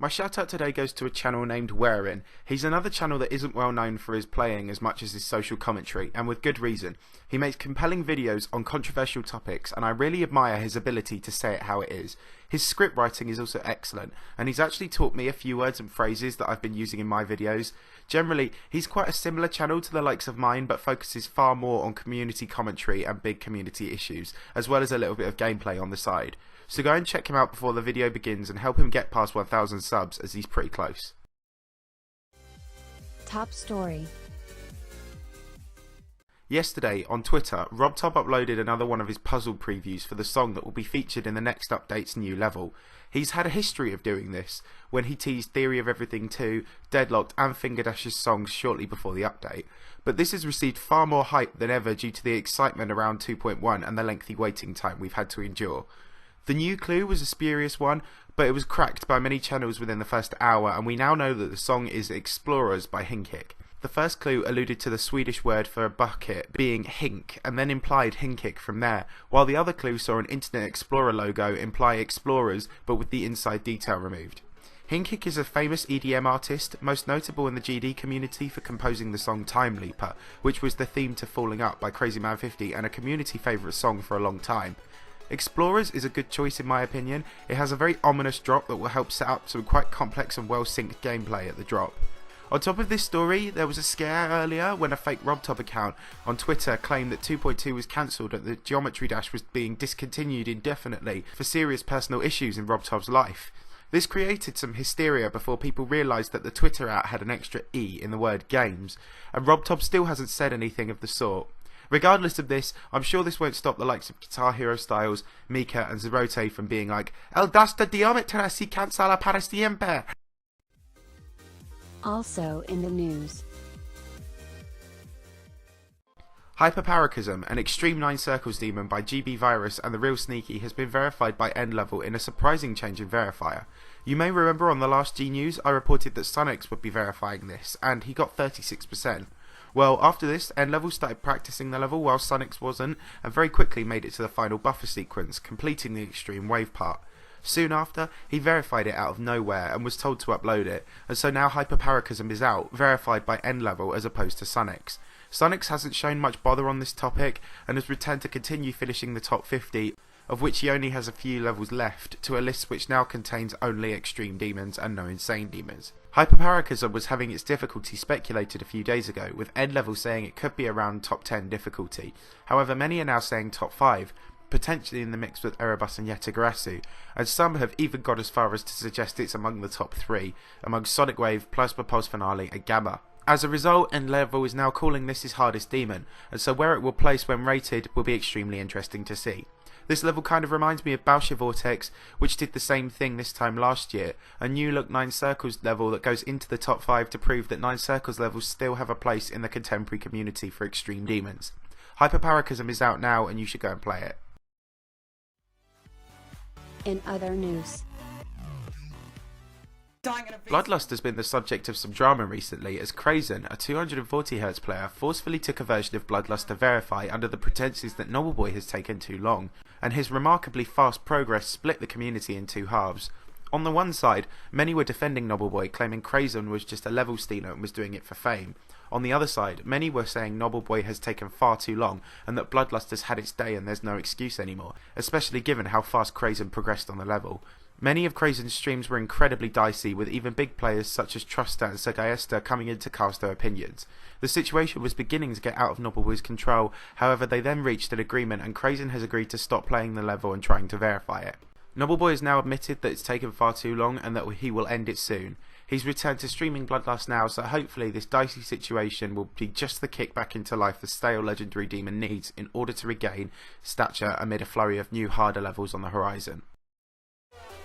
My shout out today goes to a channel named Wherein. He's another channel that isn't well known for his playing as much as his social commentary, and with good reason. He makes compelling videos on controversial topics, and I really admire his ability to say it how it is. His script writing is also excellent, and he's actually taught me a few words and phrases that I've been using in my videos. Generally, he's quite a similar channel to the likes of mine, but focuses far more on community commentary and big community issues, as well as a little bit of gameplay on the side. So go and check him out before the video begins and help him get past 1,000 subs, as he's pretty close. Top story. Yesterday, on Twitter, RobTop uploaded another one of his puzzle previews for the song that will be featured in the next update's new level. He's had a history of doing this, when he teased Theory of Everything 2, Deadlocked and Fingerdash's songs shortly before the update. But this has received far more hype than ever due to the excitement around 2.1 and the lengthy waiting time we've had to endure. The new clue was a spurious one, but it was cracked by many channels within the first hour, and we now know that the song is Explorers by Hinkik. The first clue alluded to the Swedish word for a bucket being hink, and then implied Hinkik from there, while the other clue saw an Internet Explorer logo imply Explorers, but with the inside detail removed. Hinkik is a famous EDM artist, most notable in the GD community for composing the song Time Leaper, which was the theme to Falling Up by Crazy Man 50 and a community favourite song for a long time. Explorers is a good choice in my opinion. It has a very ominous drop that will help set up some quite complex and well synced gameplay at the drop. On top of this story, there was a scare earlier when a fake RobTop account on Twitter claimed that 2.2 was cancelled and the Geometry Dash was being discontinued indefinitely for serious personal issues in RobTop's life. This created some hysteria before people realised that the Twitter out had an extra E in the word games, and RobTop still hasn't said anything of the sort. Regardless of this, I'm sure this won't stop the likes of Guitar Hero Styles, Mika and Zerote from being like, El dasta diametra si cancela para siempre. Also in the news. Paracosm, an Extreme 9 Circles demon by GB Virus and the Real Sneaky, has been verified by EndLevel in a surprising change in verifier. You may remember on the last G News I reported that Sunix would be verifying this, and he got 36%. Well, after this, EndLevel started practicing the level while Sunix wasn't, and very quickly made it to the final buffer sequence, completing the extreme wave part. Soon after, he verified it out of nowhere and was told to upload it, and so now Paracosm is out, verified by EndLevel as opposed to Sunix. Sunix hasn't shown much bother on this topic, and has returned to continue finishing the top 50, of which he only has a few levels left, to a list which now contains only extreme demons and no insane demons. Paracosm was having its difficulty speculated a few days ago, with EndLevel saying it could be around top 10 difficulty. However, many are now saying top 5, potentially in the mix with Erebus and Yetagarasu, and some have even gone as far as to suggest it's among the top 3, among Sonic Wave, Plasma Pulse Finale and Gamma. As a result, EndLevel is now calling this his hardest demon, and so where it will place when rated will be extremely interesting to see. This level kind of reminds me of Bausche Vortex, which did the same thing this time last year, a new look 9 Circles level that goes into the top 5 to prove that 9 Circles levels still have a place in the contemporary community for extreme demons. Paracosm is out now and you should go and play it. In other news. Bloodlust has been the subject of some drama recently as Crazen, a 240Hz player, forcefully took a version of Bloodlust to verify under the pretenses that Knobbelboy has taken too long, and his remarkably fast progress split the community in two halves. On the one side, many were defending Knobbelboy, claiming Crazen was just a level stealer and was doing it for fame. On the other side, many were saying Knobbelboy has taken far too long and that Bloodlust has had its day and there's no excuse anymore, especially given how fast Crazen progressed on the level. Many of Crazen's streams were incredibly dicey, with even big players such as Trusta and Sagaesta coming in to cast their opinions. The situation was beginning to get out of Knobbelboy's control, however they then reached an agreement and Crazen has agreed to stop playing the level and trying to verify it. Knobbelboy has now admitted that it's taken far too long and that he will end it soon. He's returned to streaming Bloodlust now, so hopefully this dicey situation will be just the kick back into life the stale legendary demon needs in order to regain stature amid a flurry of new harder levels on the horizon.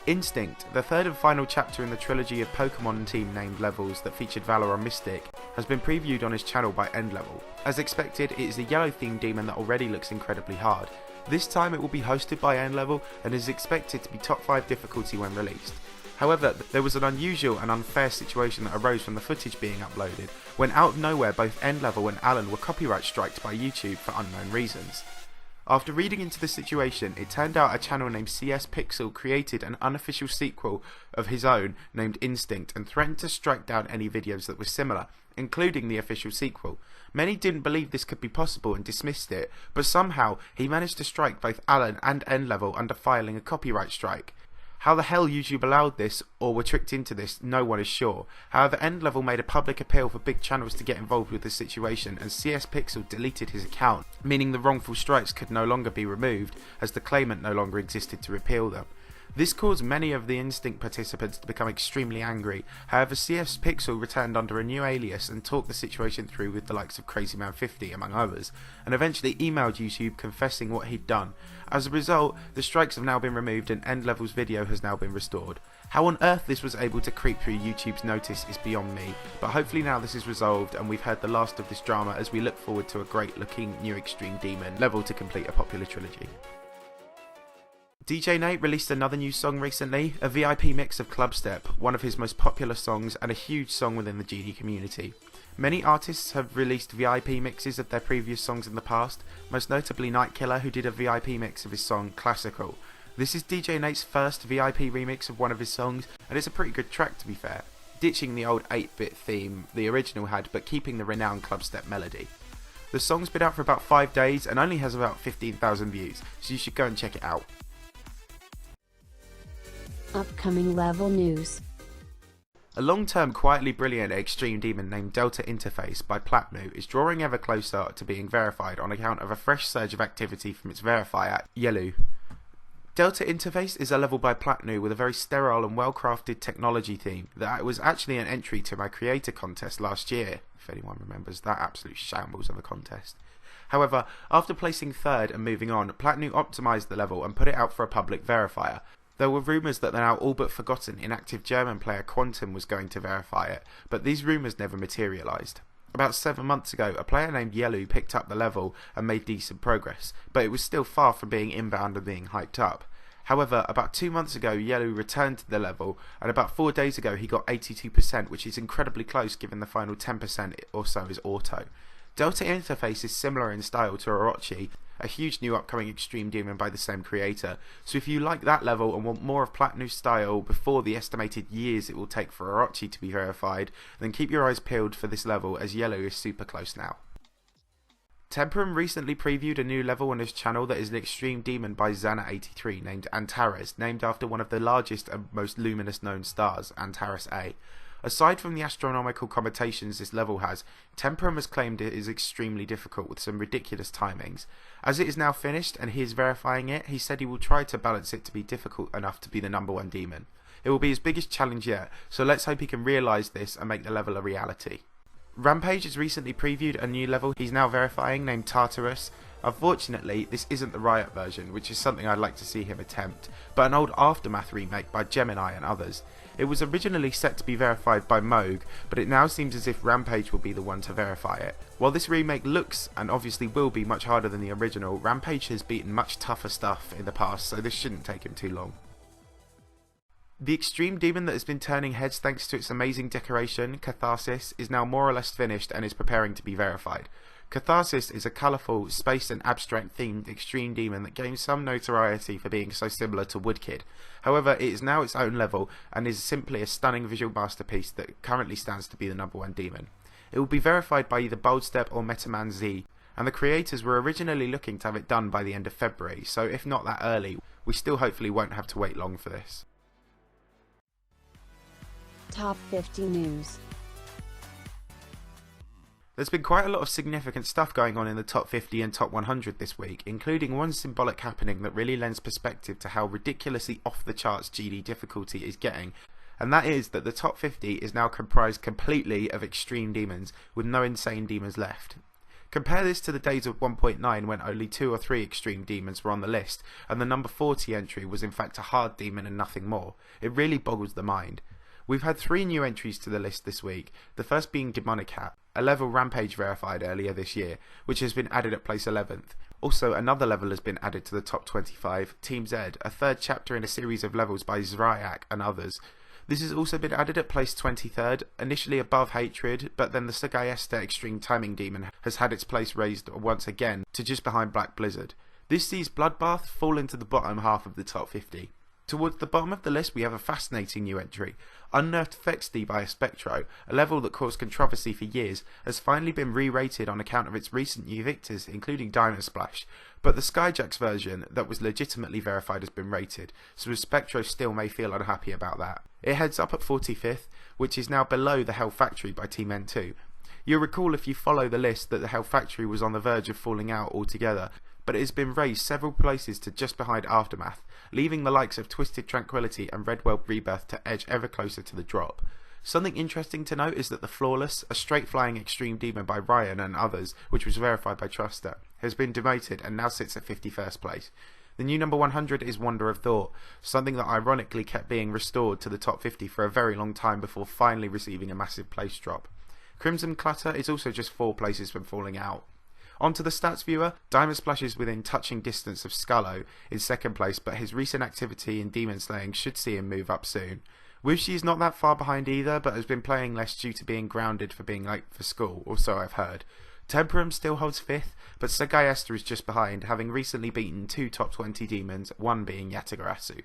Instinct, the third and final chapter in the trilogy of Pokemon team named levels that featured Valor on Mystic, has been previewed on his channel by EndLevel. As expected, it is a Yelooh themed demon that already looks incredibly hard. This time it will be hosted by EndLevel and is expected to be top 5 difficulty when released. However, there was an unusual and unfair situation that arose from the footage being uploaded, when out of nowhere both EndLevel and Alan were copyright striked by YouTube for unknown reasons. After reading into the situation, it turned out a channel named CS Pixel created an unofficial sequel of his own named Instinct and threatened to strike down any videos that were similar, including the official sequel. Many didn't believe this could be possible and dismissed it, but somehow he managed to strike both Alan and EndLevel under filing a copyright strike. How the hell YouTube allowed this, or were tricked into this, no one is sure. However, EndLevel made a public appeal for big channels to get involved with the situation, and CS Pixel deleted his account, meaning the wrongful strikes could no longer be removed, as the claimant no longer existed to repeal them. This caused many of the Instinct participants to become extremely angry. However, CS Pixel returned under a new alias and talked the situation through with the likes of Crazy50, among others, and eventually emailed YouTube confessing what he'd done. As a result, the strikes have now been removed and EndLevel's video has now been restored. How on earth this was able to creep through YouTube's notice is beyond me, but hopefully now this is resolved and we've heard the last of this drama as we look forward to a great looking new Extreme Demon level to complete a popular trilogy. DJ Nate released another new song recently, a VIP mix of Clubstep, one of his most popular songs and a huge song within the GD community. Many artists have released VIP mixes of their previous songs in the past, most notably Nightkiller, who did a VIP mix of his song Classical. This is DJ Nate's first VIP remix of one of his songs, and it's a pretty good track to be fair, ditching the old 8-bit theme the original had but keeping the renowned Clubstep melody. The song's been out for about 5 days and only has about 15,000 views, so you should go and check it out. Upcoming level news. A long-term quietly brilliant Extreme Demon named Delta Interface by Platnu is drawing ever closer to being verified on account of a fresh surge of activity from its verifier, Yelooh. Delta Interface is a level by Platnu with a very sterile and well-crafted technology theme that was actually an entry to my creator contest last year, if anyone remembers that absolute shambles of a contest. However, after placing third and moving on, Platnu optimised the level and put it out for a public verifier. There were rumours that the now all but forgotten inactive German player Quantum was going to verify it, but these rumours never materialised. About 7 months ago, a player named Yelooh picked up the level and made decent progress, but it was still far from being inbound and being hyped up. However, about 2 months ago, Yelooh returned to the level, and about 4 days ago he got 82%, which is incredibly close given the final 10% or so is auto. Delta Interface is similar in style to Orochi, a huge new upcoming Extreme Demon by the same creator, so if you like that level and want more of Platnu's style before the estimated years it will take for Orochi to be verified, then keep your eyes peeled for this level as Yelooh is super close now. Temperum recently previewed a new level on his channel that is an Extreme Demon by Xana83 named Antares, named after one of the largest and most luminous known stars, Antares A. Aside from the astronomical connotations this level has, Temperum has claimed it is extremely difficult with some ridiculous timings. As it is now finished and he is verifying it, he said he will try to balance it to be difficult enough to be the #1 demon. It will be his biggest challenge yet, so let's hope he can realise this and make the level a reality. Rampage has recently previewed a new level he's now verifying named Tartarus. Unfortunately, this isn't the Riot version, which is something I'd like to see him attempt, but an old Aftermath remake by Gemini and others. It was originally set to be verified by Moog, but it now seems as if Rampage will be the one to verify it. While this remake looks, and obviously will be, much harder than the original, Rampage has beaten much tougher stuff in the past, so this shouldn't take him too long. The Extreme Demon that has been turning heads thanks to its amazing decoration, Catharsis, is now more or less finished and is preparing to be verified. Catharsis is a colourful, space and abstract themed Extreme Demon that gained some notoriety for being so similar to Woodkid. However, it is now its own level and is simply a stunning visual masterpiece that currently stands to be the #1 demon. It will be verified by either BoldStep or Metaman Z, and the creators were originally looking to have it done by the end of February, so if not that early, we still hopefully won't have to wait long for this. Top 50 news. There's been quite a lot of significant stuff going on in the top 50 and top 100 this week, including one symbolic happening that really lends perspective to how ridiculously off the charts GD difficulty is getting, and that is that the top 50 is now comprised completely of Extreme Demons, with no insane demons left. Compare this to the days of 1.9 when only 2 or 3 Extreme Demons were on the list, and the number 40 entry was in fact a hard demon and nothing more. It really boggles the mind. We've had 3 new entries to the list this week, the first being Demonic Hat, a level Rampage verified earlier this year, which has been added at place 11th. Also, another level has been added to the top 25, Team Z, a third chapter in a series of levels by Zryak and others. This has also been added at place 23rd, initially above Hatred, but then the Sagayesta Extreme Timing Demon has had its place raised once again to just behind Black Blizzard. This sees Bloodbath fall into the bottom half of the top 50. Towards the bottom of the list we have a fascinating new entry. Unnerved Fexty by Spectro, a level that caused controversy for years, has finally been re-rated on account of its recent new victors, including Diamond Splash, but the Skyjacks version that was legitimately verified has been rated, so Spectro still may feel unhappy about that. It heads up at 45th, which is now below the Hell Factory by Team N2. You'll recall if you follow the list that the Hell Factory was on the verge of falling out altogether, but it has been raised several places to just behind Aftermath, leaving the likes of Twisted Tranquility and Redwell Rebirth to edge ever closer to the drop. Something interesting to note is that the Flawless, a straight-flying extreme demon by Ryan and others, which was verified by Truster, has been demoted and now sits at 51st place. The new number 100 is Wonder of Thought, something that ironically kept being restored to the top 50 for a very long time before finally receiving a massive place drop. Crimson Clutter is also just 4 places from falling out. Onto the stats viewer, Diamond Splash is within touching distance of Scullo in 2nd place, but his recent activity in demon slaying should see him move up soon. Wushi is not that far behind either, but has been playing less due to being grounded for being late for school, or so I've heard. Temperum still holds 5th, but Sagai Esther is just behind, having recently beaten 2 top 20 demons, one being Yatagarasu.